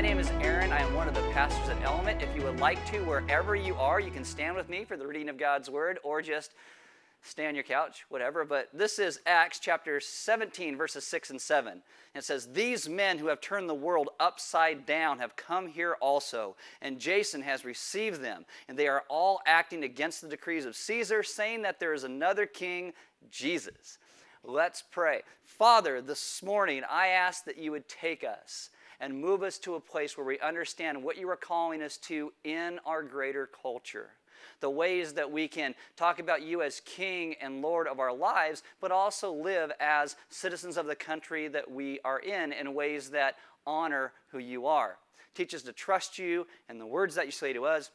My name is Aaron. I am one of the pastors at Element. If you would like to, wherever you are, you can stand with me for the reading of God's Word or just stay on your couch, whatever. But this is Acts chapter 17, verses 6 and 7. And it says, "These men who have turned the world upside down have come here also, and Jason has received them. And they are all acting against the decrees of Caesar, saying that there is another king, Jesus." Let's pray. Father, this morning I ask that you would take us and move us to a place where we understand what you are calling us to in our greater culture. The ways that we can talk about you as King and Lord of our lives, but also live as citizens of the country that we are in ways that honor who you are. Teach us to trust you and the words that you say to us,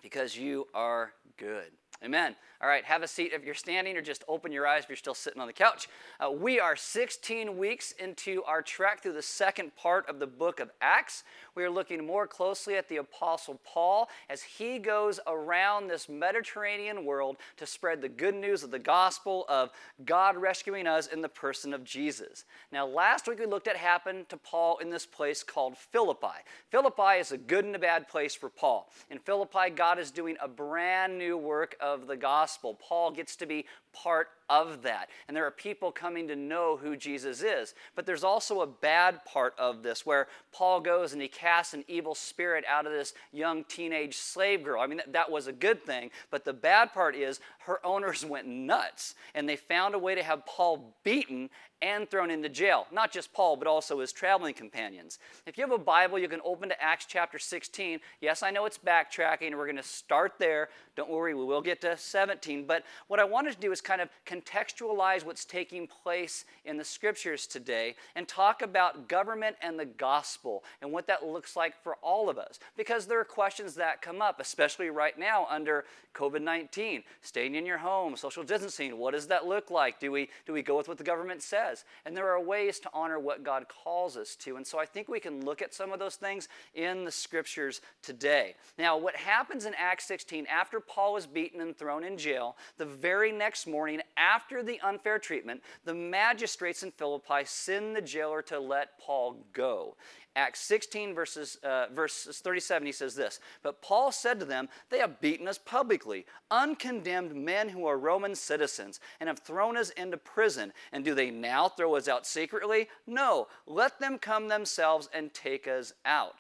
because you are good. Amen. All right, have a seat if you're standing, or just open your eyes if you're still sitting on the couch. We are 16 weeks into our trek through the second part of the book of Acts. We are looking more closely at the Apostle Paul as he goes around this Mediterranean world to spread the good news of the gospel of God rescuing us in the person of Jesus. Now, last week we looked at what happened to Paul in this place called Philippi. Philippi is a good and a bad place for Paul. In Philippi, God is doing a brand new work of the gospel. Paul gets to be part of that. And there are people coming to know who Jesus is. But there's also a bad part of this where Paul goes and he casts an evil spirit out of this young teenage slave girl. I mean, that was a good thing. But the bad part is her owners went nuts. And they found a way to have Paul beaten and thrown into jail. Not just Paul, but also his traveling companions. If you have a Bible, you can open to Acts chapter 16. Yes, I know it's backtracking. We're going to start there. Don't worry, we will get to 17. But what I wanted to do is kind of contextualize what's taking place in the scriptures today and talk about government and the gospel and what that looks like for all of us. Because there are questions that come up, especially right now under COVID-19. Staying in your home, social distancing, what does that look like? Do we go with what the government says? And there are ways to honor what God calls us to. And so I think we can look at some of those things in the scriptures today. Now, what happens in Acts 16, after Paul is beaten and thrown in jail, the very next morning, after the unfair treatment, the magistrates in Philippi send the jailer to let Paul go. Acts 16, verses 37, he says this, "But Paul said to them, 'They have beaten us publicly, uncondemned men who are Roman citizens, and have thrown us into prison. And do they now throw us out secretly? No, let them come themselves and take us out.'"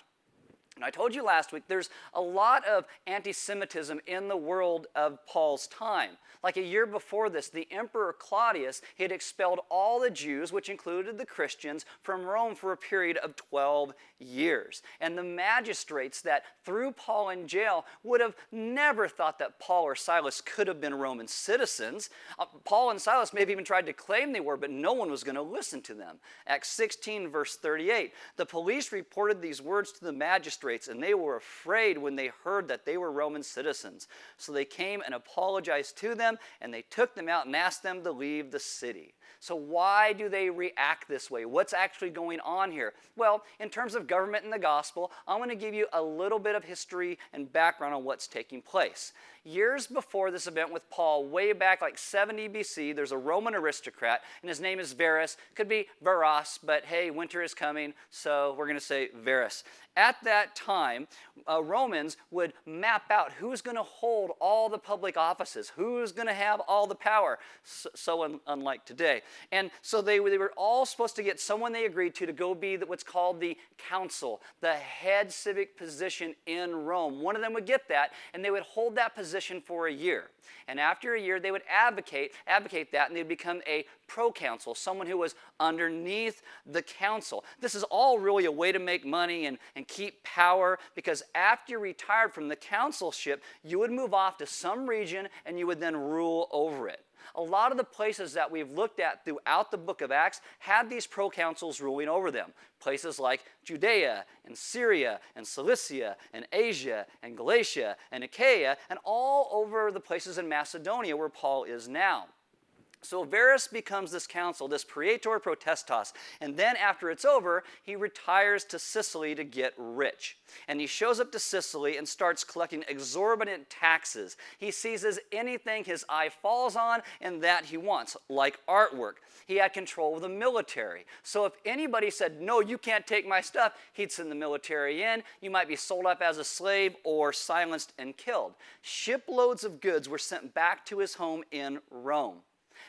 And I told you last week, there's a lot of anti-Semitism in the world of Paul's time. Like a year before this, the Emperor Claudius had expelled all the Jews, which included the Christians, from Rome for a period of 12 years. And the magistrates that threw Paul in jail would have never thought that Paul or Silas could have been Roman citizens. Paul and Silas maybe even tried to claim they were, but no one was going to listen to them. Acts 16, verse 38, "The police reported these words to the magistrates, and they were afraid when they heard that they were Roman citizens. So they came and apologized to them, and they took them out and asked them to leave the city." So why do they react this way? What's actually going on here? Well, in terms of government and the gospel, I'm going to give you a little bit of history and background on what's taking place. Years before this event with Paul, way back like 70 BC, there's a Roman aristocrat, and his name is Varus. Could be Varus, but hey, winter is coming, so we're going to say Varus. At that time, Romans would map out who's going to hold all the public offices, who's going to have all the power, so unlike today. And so they were all supposed to get someone they agreed to go be what's called the council, the head civic position in Rome. One of them would get that, and they would hold that position for a year. And after a year, they would advocate that, and they'd become a proconsul, someone who was underneath the council. This is all really a way to make money and keep power, because after you retired from the consulship, you would move off to some region and you would then rule over it. A lot of the places that we've looked at throughout the book of Acts had these proconsuls ruling over them. Places like Judea and Syria and Cilicia and Asia and Galatia and Achaia, and all over the places in Macedonia where Paul is now. So Varus becomes this consul, this praetor potestas, and then after it's over, he retires to Sicily to get rich. And he shows up to Sicily and starts collecting exorbitant taxes. He seizes anything his eye falls on and that he wants, like artwork. He had control of the military. So if anybody said, no, you can't take my stuff, he'd send the military in. You might be sold up as a slave or silenced and killed. Shiploads of goods were sent back to his home in Rome.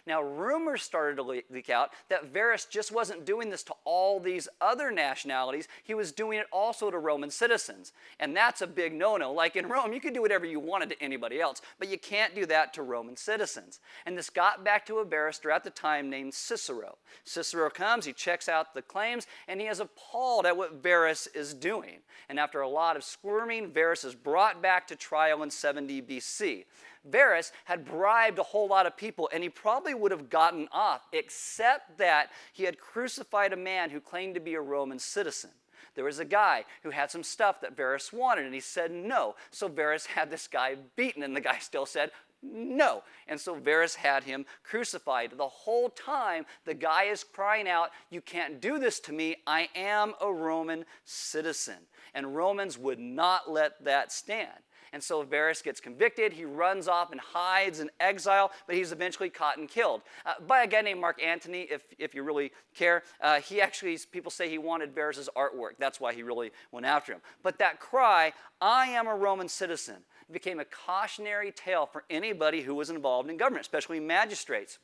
Now, rumors started to leak out that Varus just wasn't doing this to all these other nationalities. He was doing it also to Roman citizens. And that's a big no-no. Like in Rome, you could do whatever you wanted to anybody else, but you can't do that to Roman citizens. And this got back to a barrister at the time named Cicero. Cicero comes, he checks out the claims, and he is appalled at what Varus is doing. And after a lot of squirming, Varus is brought back to trial in 70 BC. Varus had bribed a whole lot of people, and he probably would have gotten off, except that he had crucified a man who claimed to be a Roman citizen. There was a guy who had some stuff that Varus wanted, and he said no. So Varus had this guy beaten, and the guy still said no. And so Varus had him crucified. The whole time, the guy is crying out, you can't do this to me. I am a Roman citizen. And Romans would not let that stand. And so Varus gets convicted. He runs off and hides in exile, but he's eventually caught and killed by a guy named Mark Antony, if you really care. He actually, people say he wanted Varus's artwork. That's why he really went after him. But that cry, I am a Roman citizen, became a cautionary tale for anybody who was involved in government, especially magistrates.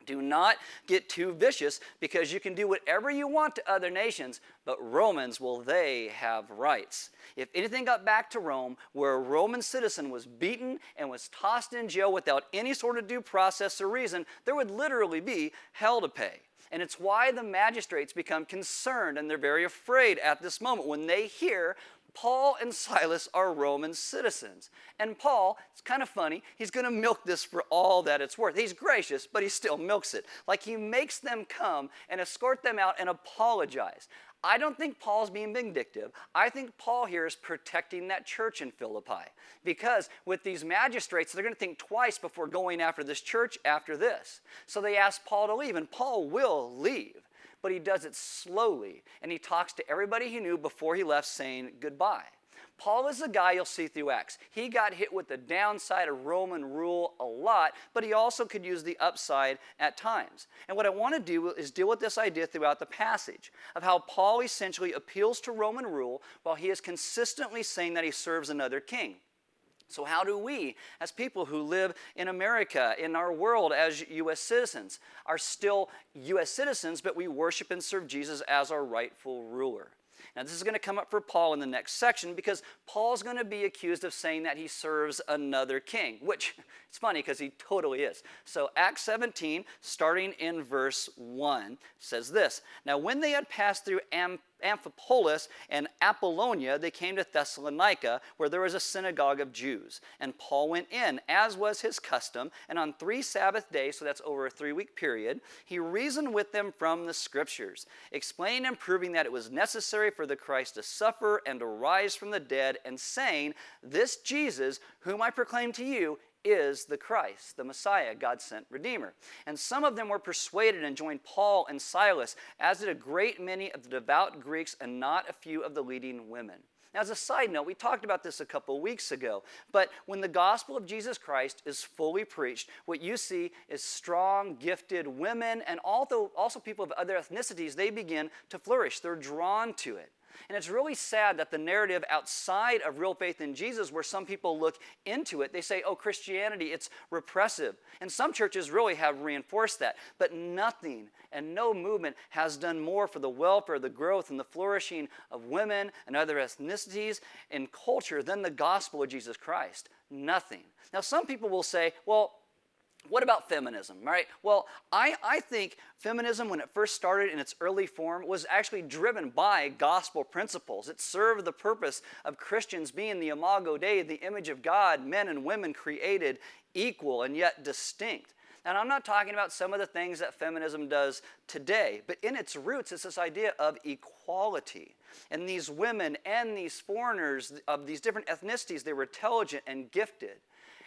Do not get too vicious, because you can do whatever you want to other nations, but Romans, well, they have rights. If anything got back to Rome where a Roman citizen was beaten and was tossed in jail without any sort of due process or reason, there would literally be hell to pay. And it's why the magistrates become concerned, and they're very afraid at this moment when they hear Paul and Silas are Roman citizens. And Paul, it's kind of funny, he's going to milk this for all that it's worth. He's gracious, but he still milks it. Like he makes them come and escort them out and apologize. I don't think Paul's being vindictive. I think Paul here is protecting that church in Philippi. Because with these magistrates, they're going to think twice before going after this church after this. So they ask Paul to leave, and Paul will leave. But he does it slowly, and he talks to everybody he knew before he left, saying goodbye. Paul is a guy you'll see through Acts. He got hit with the downside of Roman rule a lot, but he also could use the upside at times. And what I want to do is deal with this idea throughout the passage of how Paul essentially appeals to Roman rule while he is consistently saying that he serves another king. So how do we, as people who live in America, in our world as U.S. citizens, are still U.S. citizens, but we worship and serve Jesus as our rightful ruler? Now, this is going to come up for Paul in the next section, because Paul's going to be accused of saying that he serves another king, which it's funny because he totally is. So Acts 17, starting in verse 1, says this. Now, when they had passed through Amphipolis and Apollonia, they came to Thessalonica, where there was a synagogue of Jews. And Paul went in, as was his custom, and on 3 Sabbath days, so that's over a 3-week period, he reasoned with them from the Scriptures, explaining and proving that it was necessary for the Christ to suffer and to rise from the dead, and saying, this Jesus, whom I proclaim to you, is the Christ, the Messiah, God's sent Redeemer. And some of them were persuaded and joined Paul and Silas, as did a great many of the devout Greeks and not a few of the leading women. Now, as a side note, we talked about this a couple weeks ago, but when the gospel of Jesus Christ is fully preached, what you see is strong, gifted women, and also people of other ethnicities, they begin to flourish. They're drawn to it. And it's really sad that the narrative outside of real faith in Jesus, where some people look into it, they say, oh, Christianity, it's repressive. And some churches really have reinforced that. But nothing and no movement has done more for the welfare, the growth, and the flourishing of women and other ethnicities and culture than the gospel of Jesus Christ. Nothing. Now, some people will say, well, what about feminism, right? Well, I think feminism, when it first started in its early form, was actually driven by gospel principles. It served the purpose of Christians being the imago Dei, the image of God, men and women created equal and yet distinct. And I'm not talking about some of the things that feminism does today, but in its roots, it's this idea of equality. And these women and these foreigners of these different ethnicities, they were intelligent and gifted.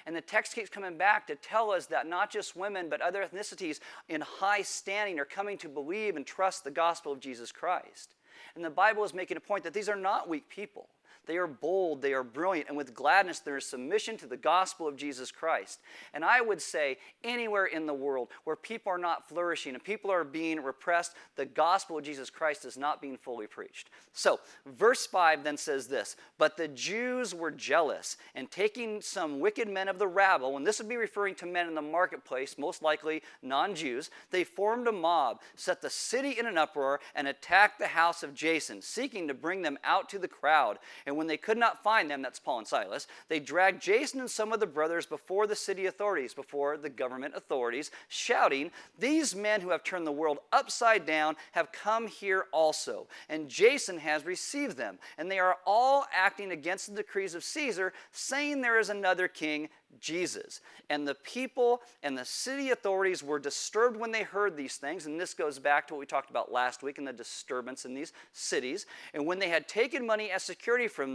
And the text keeps coming back to tell us that not just women, but other ethnicities in high standing are coming to believe and trust the gospel of Jesus Christ. And the Bible is making a point that these are not weak people. They are bold, they are brilliant, and with gladness there is submission to the gospel of Jesus Christ. And I would say anywhere in the world where people are not flourishing and people are being repressed, the gospel of Jesus Christ is not being fully preached. So, verse 5 then says this, "But the Jews were jealous, and taking some wicked men of the rabble," and this would be referring to men in the marketplace, most likely non-Jews, "they formed a mob, set the city in an uproar, and attacked the house of Jason, seeking to bring them out to the crowd. And when they could not find them," that's Paul and Silas, "they dragged Jason and some of the brothers before the city authorities," before the government authorities, "shouting, 'These men who have turned the world upside down have come here also, and Jason has received them. And they are all acting against the decrees of Caesar, saying there is another king, Jesus.' And the people and the city authorities were disturbed when they heard these things." And this goes back to what we talked about last week and the disturbance in these cities. "And when they had taken money as security from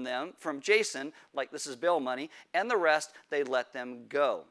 Jason, like this is bail money, and the rest, they let them go."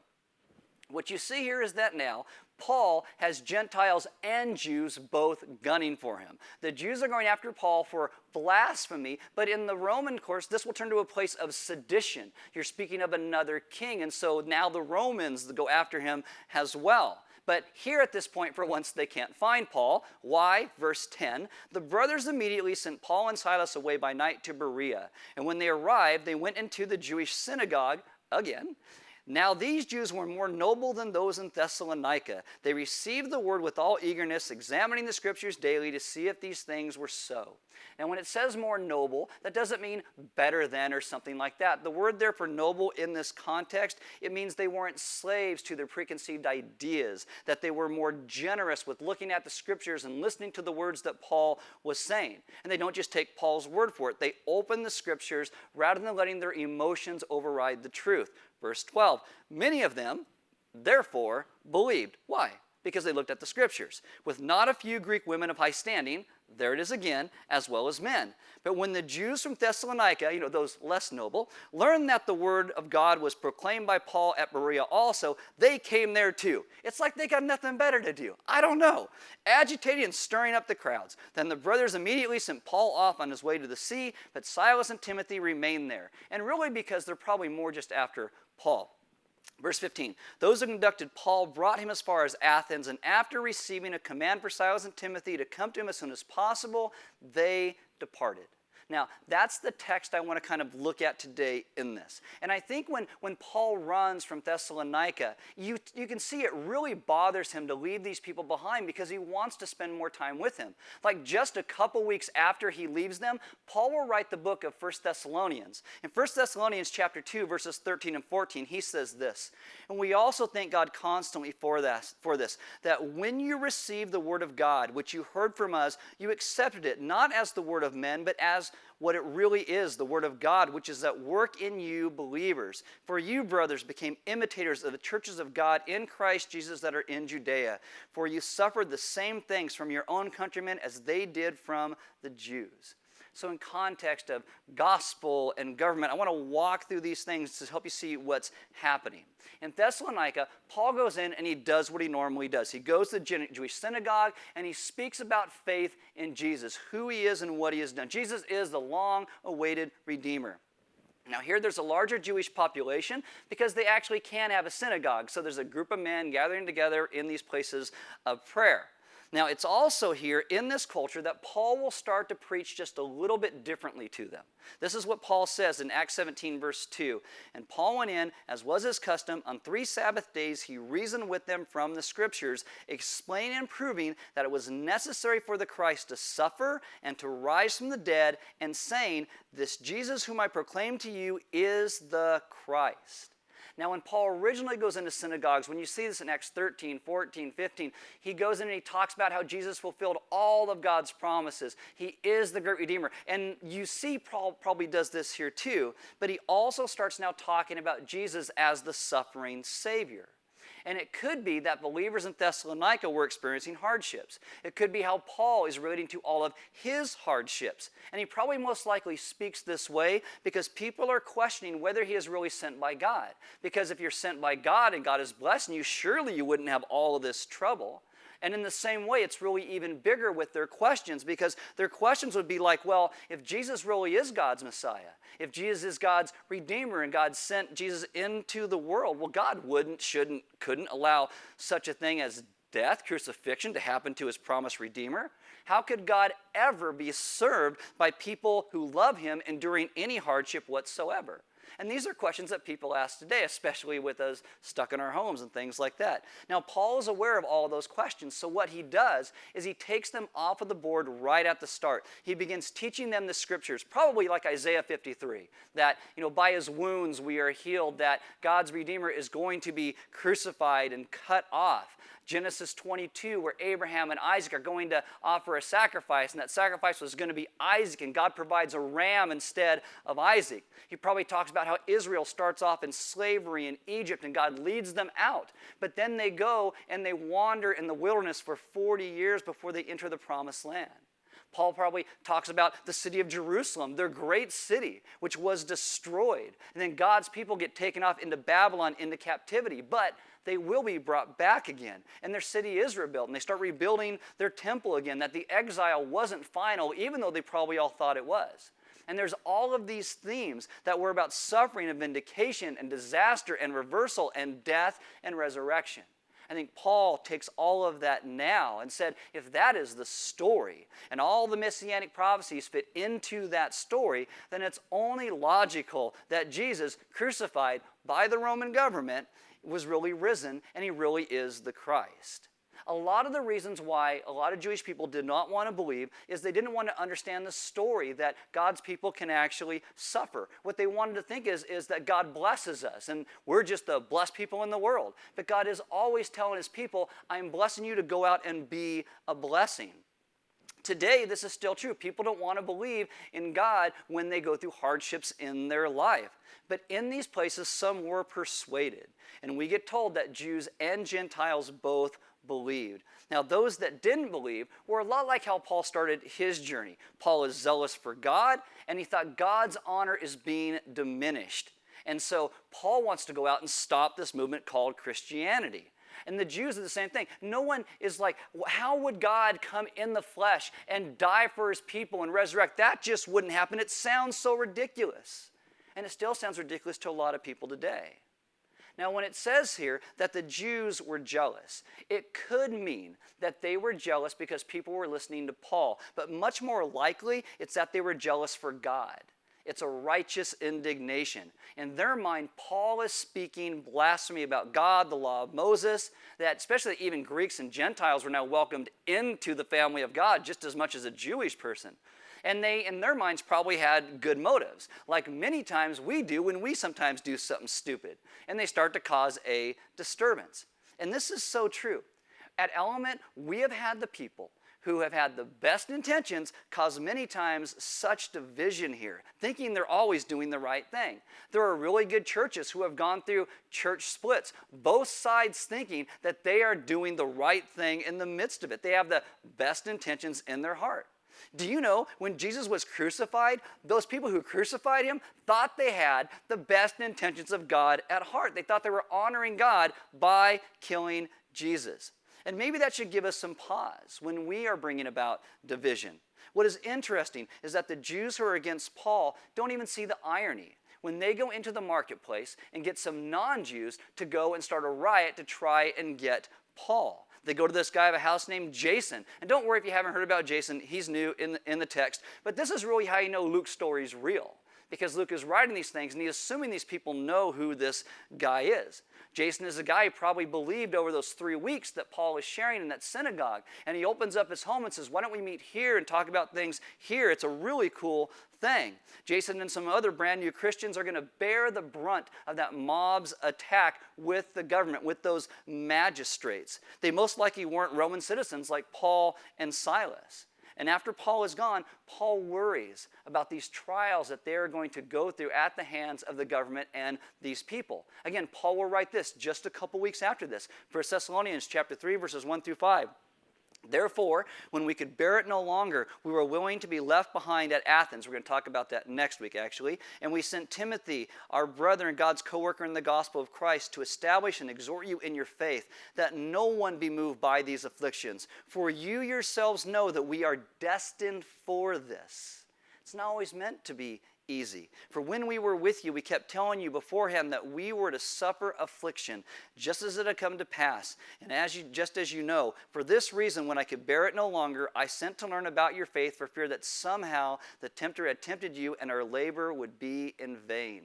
What you see here is that now Paul has Gentiles and Jews both gunning for him. The Jews are going after Paul for blasphemy, but in the Roman course, this will turn to a place of sedition. You're speaking of another king, and so now the Romans go after him as well. But here at this point, for once, they can't find Paul. Why? Verse 10, "The brothers immediately sent Paul and Silas away by night to Berea. And when they arrived, they went into the Jewish synagogue again. Now these Jews were more noble than those in Thessalonica. They received the word with all eagerness, examining the scriptures daily to see if these things were so." And when it says more noble, that doesn't mean better than or something like that. The word there for noble in this context, it means they weren't slaves to their preconceived ideas, that they were more generous with looking at the scriptures and listening to the words that Paul was saying. And they don't just take Paul's word for it. They open the scriptures rather than letting their emotions override the truth. Verse 12, "Many of them, therefore, believed." Why? Because they looked at the scriptures. "With not a few Greek women of high standing," there it is again, "as well as men. But when the Jews from Thessalonica," those less noble, "learned that the word of God was proclaimed by Paul at Berea also, they came there too." It's like they got nothing better to do. I don't know. "Agitating and stirring up the crowds. Then the brothers immediately sent Paul off on his way to the sea, but Silas and Timothy remained there." And really because they're probably more just after Paul. Verse 15, "Those who conducted Paul brought him as far as Athens, and after receiving a command for Silas and Timothy to come to him as soon as possible, they departed." Now, that's the text I want to kind of look at today in this. And I think when Paul runs from Thessalonica, you can see it really bothers him to leave these people behind because he wants to spend more time with him. Like just a couple weeks after he leaves them, Paul will write the book of 1 Thessalonians. In 1 Thessalonians chapter 2, verses 13 and 14, he says this, "And we also thank God constantly for this, that when you received the word of God, which you heard from us, you accepted it, not as the word of men, but as what it really is, the word of God, which is at work in you believers. For you, brothers, became imitators of the churches of God in Christ Jesus that are in Judea. For you suffered the same things from your own countrymen as they did from the Jews." So in context of gospel and government, I want to walk through these things to help you see what's happening. In Thessalonica, Paul goes in and he does what he normally does. He goes to the Jewish synagogue and he speaks about faith in Jesus, who he is and what he has done. Jesus is the long-awaited Redeemer. Now here there's a larger Jewish population because they actually can have a synagogue. So there's a group of men gathering together in these places of prayer. Now, it's also here in this culture that Paul will start to preach just a little bit differently to them. This is what Paul says in Acts 17, verse 2. "And Paul went in, as was his custom, on 3 Sabbath days he reasoned with them from the Scriptures, explaining and proving that it was necessary for the Christ to suffer and to rise from the dead, and saying, 'This Jesus whom I proclaim to you is the Christ.'" Now, when Paul originally goes into synagogues, when you see this in Acts 13, 14, 15, he goes in and he talks about how Jesus fulfilled all of God's promises. He is the great Redeemer. And you see Paul probably does this here too, but he also starts now talking about Jesus as the suffering Savior. And it could be that believers in Thessalonica were experiencing hardships. It could be how Paul is relating to all of his hardships. And he probably most likely speaks this way because people are questioning whether he is really sent by God. Because if you're sent by God and God is blessing you, surely you wouldn't have all of this trouble. And in the same way, it's really even bigger with their questions, because their questions would be like, well, if Jesus really is God's Messiah, if Jesus is God's Redeemer and God sent Jesus into the world, well, God couldn't allow such a thing as death, crucifixion, to happen to his promised Redeemer. How could God ever be served by people who love him enduring any hardship whatsoever? And these are questions that people ask today, especially with us stuck in our homes and things like that. Now, Paul is aware of all of those questions, so what he does is he takes them off of the board right at the start. He begins teaching them the scriptures, probably like Isaiah 53, that, by his wounds we are healed, that God's Redeemer is going to be crucified and cut off. Genesis 22, where Abraham and Isaac are going to offer a sacrifice, and that sacrifice was going to be Isaac, and God provides a ram instead of Isaac. He probably talks about how Israel starts off in slavery in Egypt, and God leads them out. But then they go and they wander in the wilderness for 40 years before they enter the promised land. Paul probably talks about the city of Jerusalem, their great city, which was destroyed. And then God's people get taken off into Babylon, into captivity. But they will be brought back again. And their city is rebuilt. And they start rebuilding their temple again. That the exile wasn't final, even though they probably all thought it was. And there's all of these themes that were about suffering and vindication and disaster and reversal and death and resurrection. I think Paul takes all of that now and said, if that is the story and all the messianic prophecies fit into that story, then it's only logical that Jesus, crucified by the Roman government, was really risen and he really is the Christ. A lot of the reasons why a lot of Jewish people did not want to believe is they didn't want to understand the story that God's people can actually suffer. What they wanted to think is that God blesses us and we're just the blessed people in the world. But God is always telling his people, I'm blessing you to go out and be a blessing. Today, this is still true. People don't want to believe in God when they go through hardships in their life. But in these places, some were persuaded. And we get told that Jews and Gentiles both believed. Now, those that didn't believe were a lot like how Paul started his journey. Paul is zealous for God, and he thought God's honor is being diminished. And so Paul wants to go out and stop this movement called Christianity. And the Jews are the same thing. No one is like, how would God come in the flesh and die for his people and resurrect? That just wouldn't happen. It sounds so ridiculous. And it still sounds ridiculous to a lot of people today. Now, when it says here that the Jews were jealous, it could mean that they were jealous because people were listening to Paul. But much more likely, it's that they were jealous for God. It's a righteous indignation. In their mind, Paul is speaking blasphemy about God, the law of Moses, that especially even Greeks and Gentiles were now welcomed into the family of God just as much as a Jewish person. And they, in their minds, probably had good motives, like many times we do when we sometimes do something stupid. And they start to cause a disturbance. And this is so true. At Element, we have had the people who have had the best intentions cause many times such division here, thinking they're always doing the right thing. There are really good churches who have gone through church splits, both sides thinking that they are doing the right thing in the midst of it. They have the best intentions in their heart. Do you know, when Jesus was crucified, those people who crucified him thought they had the best intentions of God at heart. They thought they were honoring God by killing Jesus. And maybe that should give us some pause when we are bringing about division. What is interesting is that the Jews who are against Paul don't even see the irony when they go into the marketplace and get some non-Jews to go and start a riot to try and get Paul. They go to this guy of a house named Jason. And don't worry if you haven't heard about Jason. He's new in the text. But this is really how you know Luke's story is real. Because Luke is writing these things, and he's assuming these people know who this guy is. Jason is a guy who probably believed over those 3 weeks that Paul was sharing in that synagogue. And he opens up his home and says, why don't we meet here and talk about things here? It's a really cool thing. Jason and some other brand new Christians are going to bear the brunt of that mob's attack with the government, with those magistrates. They most likely weren't Roman citizens like Paul and Silas. And after Paul is gone, Paul worries about these trials that they're going to go through at the hands of the government and these people. Again, Paul will write this just a couple weeks after this. 1 Thessalonians chapter 3, verses 1 through 5. Therefore, when we could bear it no longer, we were willing to be left behind at Athens. We're going to talk about that next week, actually. And we sent Timothy, our brother and God's co-worker in the gospel of Christ, to establish and exhort you in your faith, that no one be moved by these afflictions. For you yourselves know that we are destined for this. It's not always meant to be easy. For when we were with you, we kept telling you beforehand that we were to suffer affliction, just as it had come to pass. And just as you know, for this reason, when I could bear it no longer, I sent to learn about your faith for fear that somehow the tempter had tempted you and our labor would be in vain.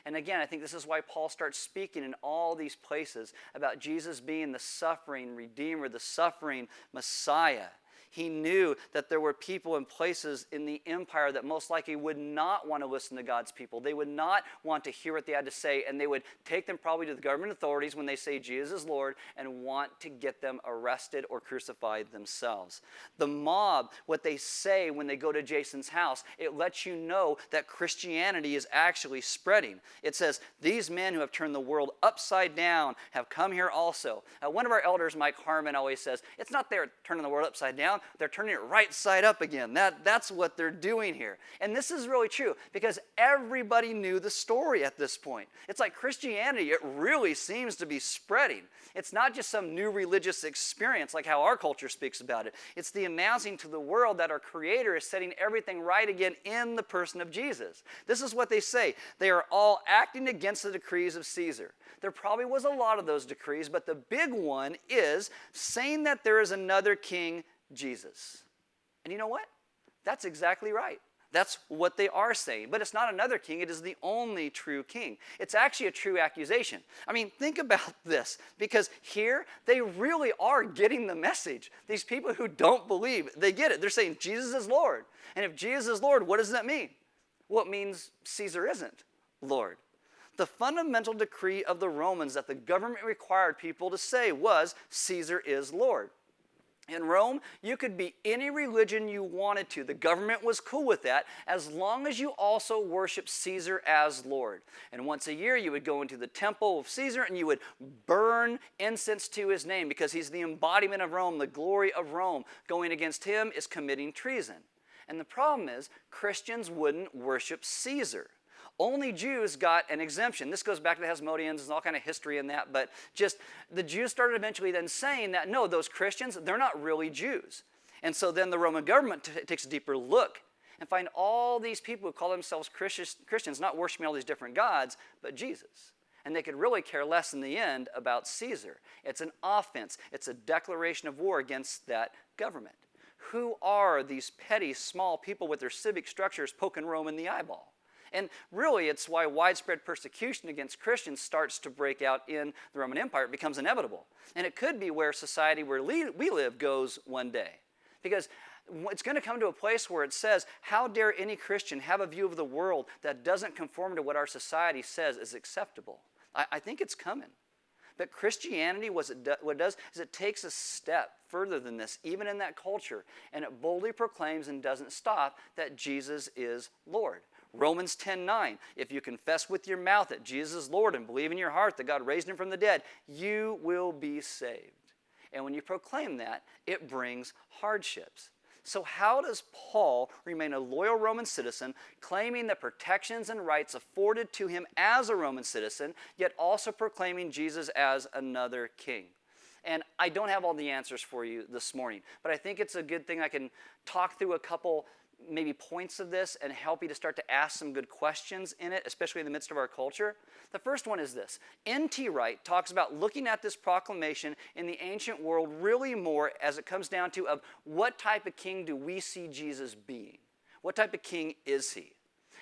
And again, I think this is why Paul starts speaking in all these places about Jesus being the suffering Redeemer, the suffering Messiah. He knew that there were people and places in the empire that most likely would not want to listen to God's people. They would not want to hear what they had to say, and they would take them probably to the government authorities when they say Jesus is Lord and want to get them arrested or crucified themselves. The mob, what they say when they go to Jason's house, it lets you know that Christianity is actually spreading. It says, these men who have turned the world upside down have come here also. One of our elders, Mike Harmon, always says, it's not they're turning the world upside down, they're turning it right side up again. That's what they're doing here. And this is really true because everybody knew the story at this point. It's like Christianity, it really seems to be spreading. It's not just some new religious experience like how our culture speaks about it. It's the announcing to the world that our Creator is setting everything right again in the person of Jesus. This is what they say. They are all acting against the decrees of Caesar. There probably was a lot of those decrees, but the big one is saying that there is another king, Jesus. And you know what? That's exactly right. That's what they are saying. But it's not another king. It is the only true king. It's actually a true accusation. I mean, think about this. Because here, they really are getting the message. These people who don't believe, they get it. They're saying Jesus is Lord. And if Jesus is Lord, what does that mean? Well, it means Caesar isn't Lord. The fundamental decree of the Romans that the government required people to say was, Caesar is Lord. In Rome, you could be any religion you wanted to. The government was cool with that as long as you also worship Caesar as Lord. And once a year, you would go into the temple of Caesar and you would burn incense to his name because he's the embodiment of Rome, the glory of Rome. Going against him is committing treason. And the problem is, Christians wouldn't worship Caesar. Only Jews got an exemption. This goes back to the Hasmoneans. There's all kind of history in that. But just the Jews started eventually then saying that, no, those Christians, they're not really Jews. And so then the Roman government takes a deeper look and find all these people who call themselves Christians not worshiping all these different gods, but Jesus. And they could really care less in the end about Caesar. It's an offense. It's a declaration of war against that government. Who are these petty, small people with their civic structures poking Rome in the eyeball? And really, it's why widespread persecution against Christians starts to break out in the Roman Empire. It becomes inevitable. And it could be where society where we live goes one day. Because it's going to come to a place where it says, how dare any Christian have a view of the world that doesn't conform to what our society says is acceptable? I think it's coming. But Christianity, what it does is it takes a step further than this, even in that culture, and it boldly proclaims and doesn't stop that Jesus is Lord. Romans 10:9, if you confess with your mouth that Jesus is Lord and believe in your heart that God raised him from the dead, you will be saved. And when you proclaim that, it brings hardships. So how does Paul remain a loyal Roman citizen, claiming the protections and rights afforded to him as a Roman citizen, yet also proclaiming Jesus as another king? And I don't have all the answers for you this morning, but I think it's a good thing I can talk through a couple maybe points of this and help you to start to ask some good questions in it, especially in the midst of our culture. The first one is this. N.T. Wright talks about looking at this proclamation in the ancient world really more as it comes down to of what type of king do we see Jesus being? What type of king is he?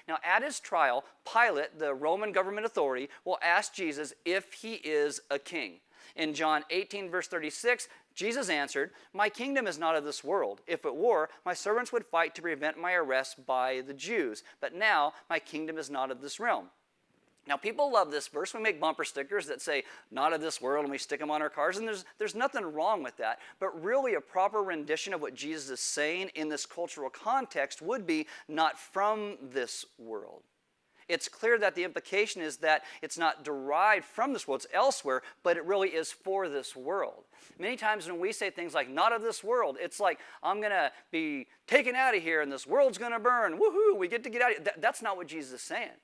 Now, at his trial, Pilate, the Roman government authority, will ask Jesus if he is a king. In John 18, verse 36, Jesus answered, "My kingdom is not of this world. If it were, my servants would fight to prevent my arrest by the Jews. But now my kingdom is not of this realm." Now, people love this verse. We make bumper stickers that say, not of this world, and we stick them on our cars, and there's nothing wrong with that. But really, a proper rendition of what Jesus is saying in this cultural context would be not from this world. It's clear that the implication is that it's not derived from this world, it's elsewhere, but it really is for this world. Many times when we say things like, not of this world, it's like, I'm going to be taken out of here and this world's going to burn. Woohoo, we get to get out of here. That's not what Jesus is saying.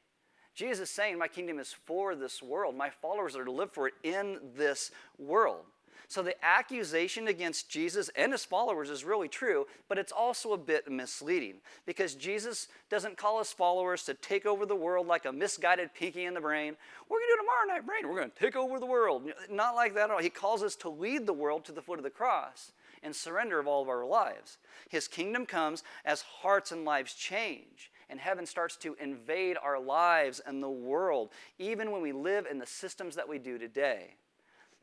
Jesus is saying, my kingdom is for this world. My followers are to live for it in this world. So the accusation against Jesus and his followers is really true, but it's also a bit misleading because Jesus doesn't call his followers to take over the world like a misguided pinky in the brain. We're going to do tomorrow night brain. We're going to take over the world. Not like that at all. He calls us to lead the world to the foot of the cross and surrender of all of our lives. His kingdom comes as hearts and lives change, and heaven starts to invade our lives and the world, even when we live in the systems that we do today.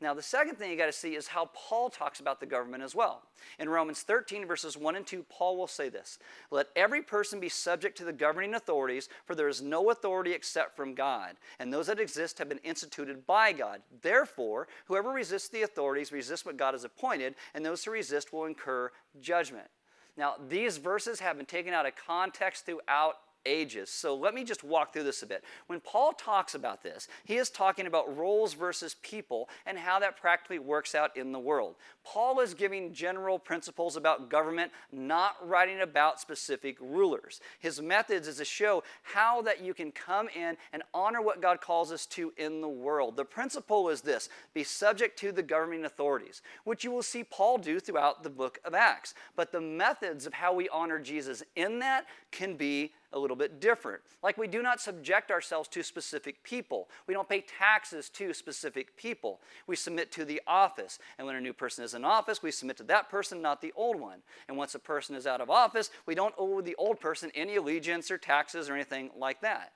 Now, the second thing you got to see is how Paul talks about the government as well. In Romans 13, verses 1 and 2, Paul will say this: let every person be subject to the governing authorities, for there is no authority except from God, and those that exist have been instituted by God. Therefore, whoever resists the authorities resists what God has appointed, and those who resist will incur judgment. Now, these verses have been taken out of context throughout ages. So let me just walk through this a bit. When Paul talks about this, he is talking about roles versus people and how that practically works out in the world. Paul is giving general principles about government, not writing about specific rulers. His methods is to show how that you can come in and honor what God calls us to in the world. The principle is this: be subject to the governing authorities, which you will see Paul do throughout the book of Acts. But the methods of how we honor Jesus in that can be a little bit different. Like, we do not subject ourselves to specific people. We don't pay taxes to specific people. We submit to the office. And when a new person is in office, we submit to that person, not the old one. And once a person is out of office, we don't owe the old person any allegiance or taxes or anything like that.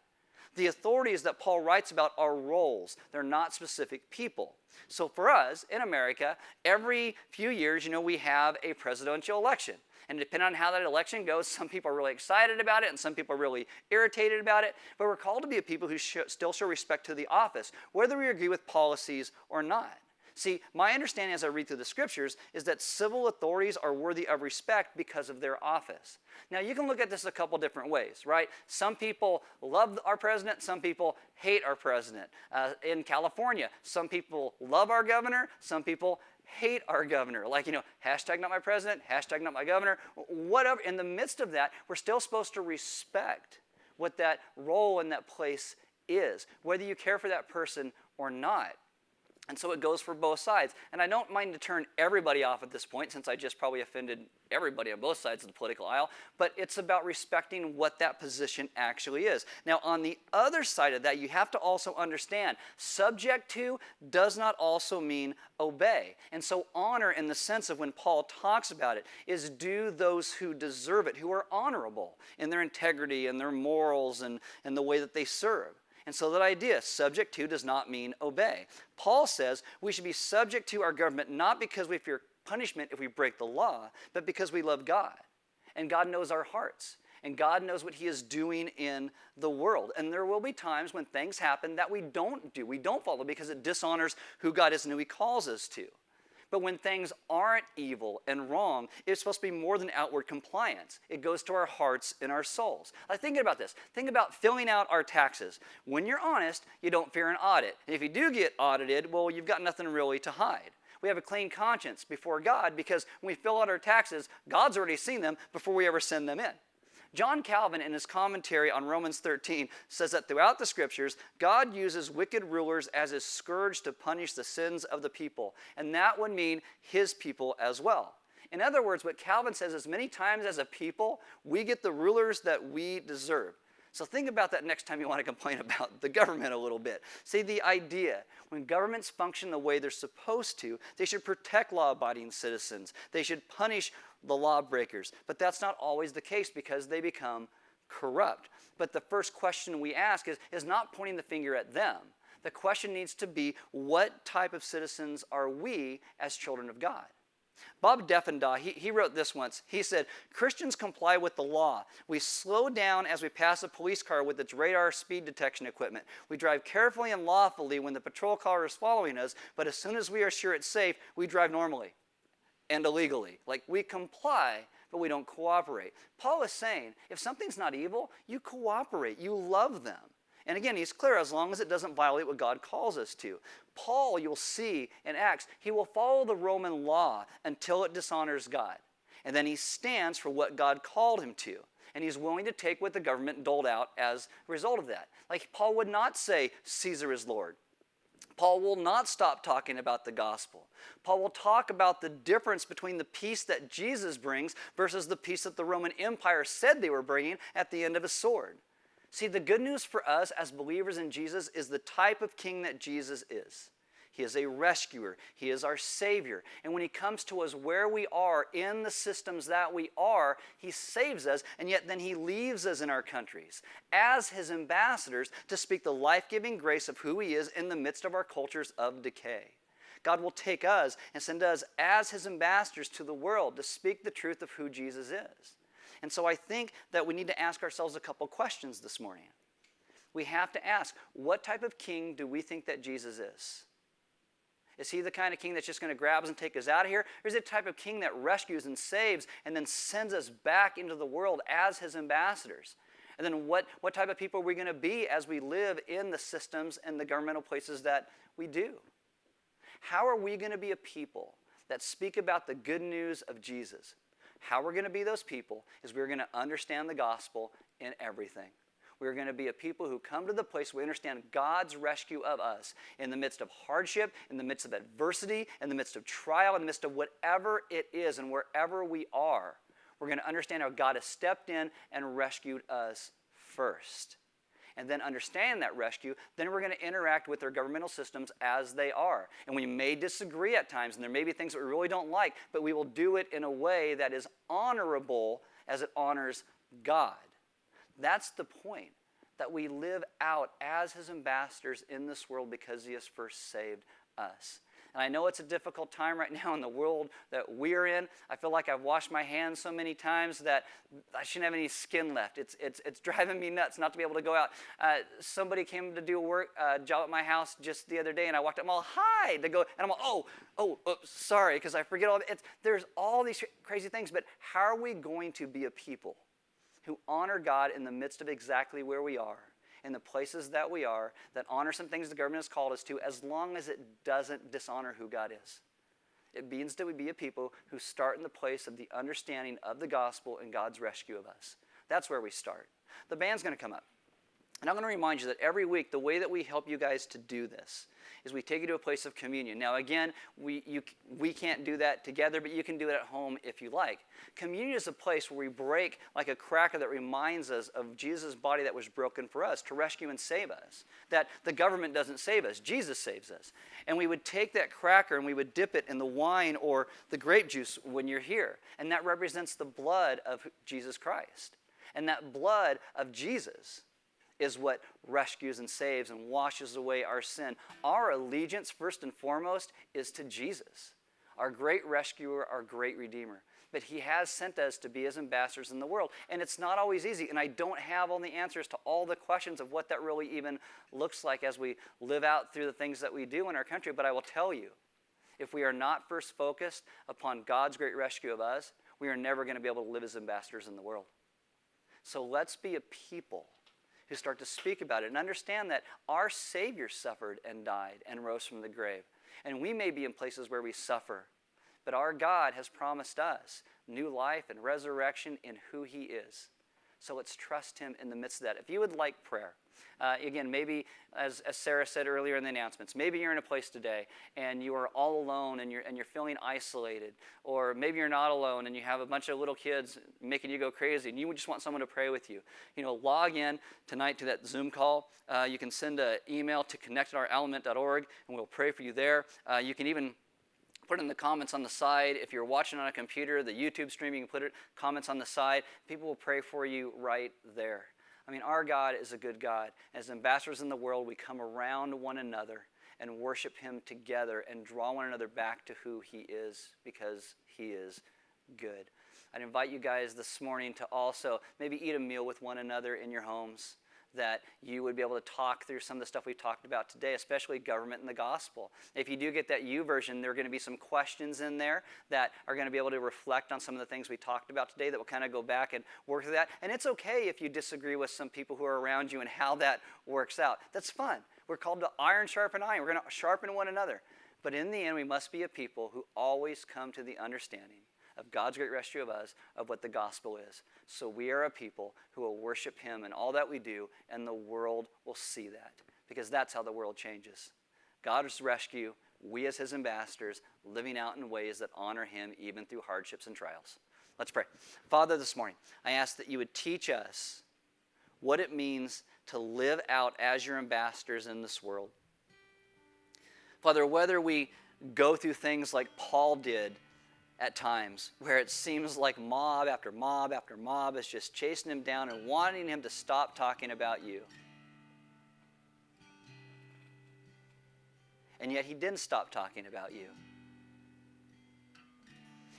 The authorities that Paul writes about are roles. They're not specific people. So for us in America, every few years, we have a presidential election. And depending on how that election goes, some people are really excited about it and some people are really irritated about it. But we're called to be a people who still show respect to the office, whether we agree with policies or not. See, my understanding as I read through the scriptures is that civil authorities are worthy of respect because of their office. Now, you can look at this a couple different ways, right? Some people love our president, some people hate our president. In California, some people love our governor, some people hate our governor. Like, hashtag not my president, hashtag not my governor, whatever. In the midst of that, we're still supposed to respect what that role in that place is, whether you care for that person or not. And so it goes for both sides. And I don't mind to turn everybody off at this point, since I just probably offended everybody on both sides of the political aisle, but it's about respecting what that position actually is. Now, on the other side of that, you have to also understand, subject to does not also mean obey. And so honor, in the sense of when Paul talks about it, is do those who deserve it, who are honorable in their integrity and their morals and the way that they serve. And so that idea, subject to, does not mean obey. Paul says we should be subject to our government not because we fear punishment if we break the law, but because we love God. And God knows our hearts. And God knows what he is doing in the world. And there will be times when things happen that we don't do, we don't follow, because it dishonors who God is and who he calls us to. But when things aren't evil and wrong, it's supposed to be more than outward compliance. It goes to our hearts and our souls. Like, think about this. Think about filling out our taxes. When you're honest, you don't fear an audit. And if you do get audited, well, you've got nothing really to hide. We have a clean conscience before God because when we fill out our taxes, God's already seen them before we ever send them in. John Calvin, in his commentary on Romans 13, says that throughout the scriptures, God uses wicked rulers as his scourge to punish the sins of the people. And that would mean his people as well. In other words, what Calvin says is many times as a people, we get the rulers that we deserve. So think about that next time you want to complain about the government a little bit. See, the idea, when governments function the way they're supposed to, they should protect law-abiding citizens. They should punish the lawbreakers. But that's not always the case because they become corrupt. But the first question we ask is not pointing the finger at them. The question needs to be, what type of citizens are we as children of God? Bob Defendaw, he wrote this once. He said, Christians comply with the law. We slow down as we pass a police car with its radar speed detection equipment. We drive carefully and lawfully when the patrol car is following us, but as soon as we are sure it's safe, we drive normally and illegally. Like, we comply, but we don't cooperate. Paul is saying, if something's not evil, you cooperate, you love them. And again, he's clear, as long as it doesn't violate what God calls us to. Paul, you'll see in Acts, he will follow the Roman law until it dishonors God. And then he stands for what God called him to. And he's willing to take what the government doled out as a result of that. Like, Paul would not say, Caesar is Lord. Paul will not stop talking about the gospel. Paul will talk about the difference between the peace that Jesus brings versus the peace that the Roman Empire said they were bringing at the end of a sword. See, the good news for us as believers in Jesus is the type of king that Jesus is. He is a rescuer. He is our Savior. And when he comes to us where we are in the systems that we are, he saves us, and yet then he leaves us in our countries as his ambassadors to speak the life-giving grace of who he is in the midst of our cultures of decay. God will take us and send us as his ambassadors to the world to speak the truth of who Jesus is. And so I think that we need to ask ourselves a couple questions this morning. We have to ask, what type of king do we think that Jesus is? Is he the kind of king that's just going to grab us and take us out of here? Or is he the type of king that rescues and saves and then sends us back into the world as his ambassadors? And then what type of people are we going to be as we live in the systems and the governmental places that we do? How are we going to be a people that speak about the good news of Jesus? How we're going to be those people is we're going to understand the gospel in everything. We're going to be a people who come to the place where we understand God's rescue of us in the midst of hardship, in the midst of adversity, in the midst of trial, in the midst of whatever it is and wherever we are. We're going to understand how God has stepped in and rescued us first. And then understand that rescue, then we're going to interact with their governmental systems as they are. And we may disagree at times, and there may be things that we really don't like, but we will do it in a way that is honorable as it honors God. That's the point, that we live out as his ambassadors in this world because he has first saved us. And I know it's a difficult time right now in the world that we're in. I feel like I've washed my hands so many times that I shouldn't have any skin left. It's driving me nuts not to be able to go out. Somebody came to do a job at my house just the other day, and I walked up, I'm all, hi, to go, and I'm all, oh, sorry, because I forget all of it. There's all these crazy things, but how are we going to be a people who honor God in the midst of exactly where we are? In the places that we are, that honor some things the government has called us to, as long as it doesn't dishonor who God is. It means that we be a people who start in the place of the understanding of the gospel and God's rescue of us. That's where we start. The band's going to come up. And I'm going to remind you that every week, the way that we help you guys to do this is we take you to a place of communion. Now, again, we can't do that together, but you can do it at home if you like. Communion is a place where we break like a cracker that reminds us of Jesus' body that was broken for us to rescue and save us. That the government doesn't save us, Jesus saves us. And we would take that cracker and we would dip it in the wine or the grape juice when you're here. And that represents the blood of Jesus Christ. And that blood of Jesus is what rescues and saves and washes away our sin. Our allegiance, first and foremost, is to Jesus, our great rescuer, our great redeemer. But he has sent us to be his ambassadors in the world. And it's not always easy, and I don't have all the answers to all the questions of what that really even looks like as we live out through the things that we do in our country. But I will tell you, if we are not first focused upon God's great rescue of us, we are never going to be able to live as ambassadors in the world. So let's be a people who start to speak about it and understand that our Savior suffered and died and rose from the grave. And we may be in places where we suffer, but our God has promised us new life and resurrection in who he is. So let's trust him in the midst of that. If you would like prayer, again, maybe as Sarah said earlier in the announcements, maybe you're in a place today and you are all alone and you're feeling isolated, or maybe you're not alone and you have a bunch of little kids making you go crazy and you just want someone to pray with you. Log in tonight to that Zoom call. You can send an email to connect@ourelement.org and we'll pray for you there. You can even put it in the comments on the side. If you're watching on a computer, the YouTube stream, you can put it comments on the side. People will pray for you right there. I mean, our God is a good God. As ambassadors in the world, we come around one another and worship him together and draw one another back to who he is, because he is good. I'd invite you guys this morning to also maybe eat a meal with one another in your homes, that you would be able to talk through some of the stuff we talked about today, especially government and the gospel. If you do get that YouVersion, there are going to be some questions in there that are going to be able to reflect on some of the things we talked about today that will kind of go back and work through that. And it's okay if you disagree with some people who are around you and how that works out. That's fun. We're called to iron sharpen iron. We're going to sharpen one another. But in the end, we must be a people who always come to the understanding of God's great rescue of us, of what the gospel is. So we are a people who will worship him in all that we do, and the world will see that, because that's how the world changes. God's rescue, we as his ambassadors, living out in ways that honor him even through hardships and trials. Let's pray. Father, this morning, I ask that you would teach us what it means to live out as your ambassadors in this world. Father, whether we go through things like Paul did at times, where it seems like mob after mob after mob is just chasing him down and wanting him to stop talking about you. And yet he didn't stop talking about you.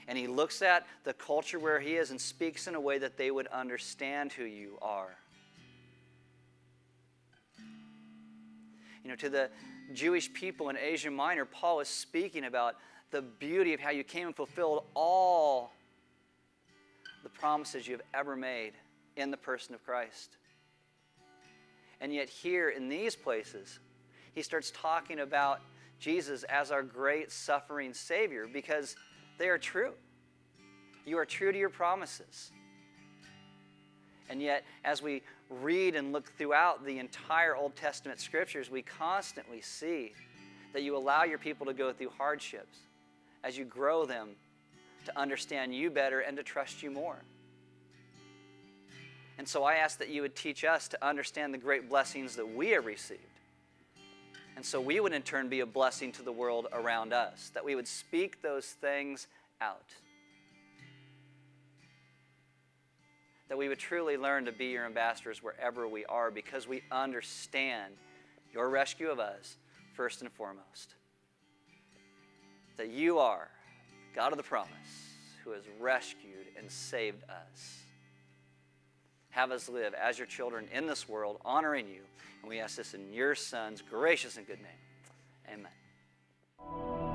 And he looks at the culture where he is and speaks in a way that they would understand who you are. You know, to the Jewish people in Asia Minor, Paul is speaking about the beauty of how you came and fulfilled all the promises you have ever made in the person of Christ. And yet here in these places, he starts talking about Jesus as our great suffering Savior, because they are true. You are true to your promises. And yet, as we read and look throughout the entire Old Testament scriptures, we constantly see that you allow your people to go through hardships as you grow them to understand you better and to trust you more. And so I ask that you would teach us to understand the great blessings that we have received. And so we would in turn be a blessing to the world around us, that we would speak those things out. That we would truly learn to be your ambassadors wherever we are, because we understand your rescue of us first and foremost. That you are God of the promise, who has rescued and saved us. Have us live as your children in this world, honoring you. And we ask this in your Son's gracious and good name. Amen.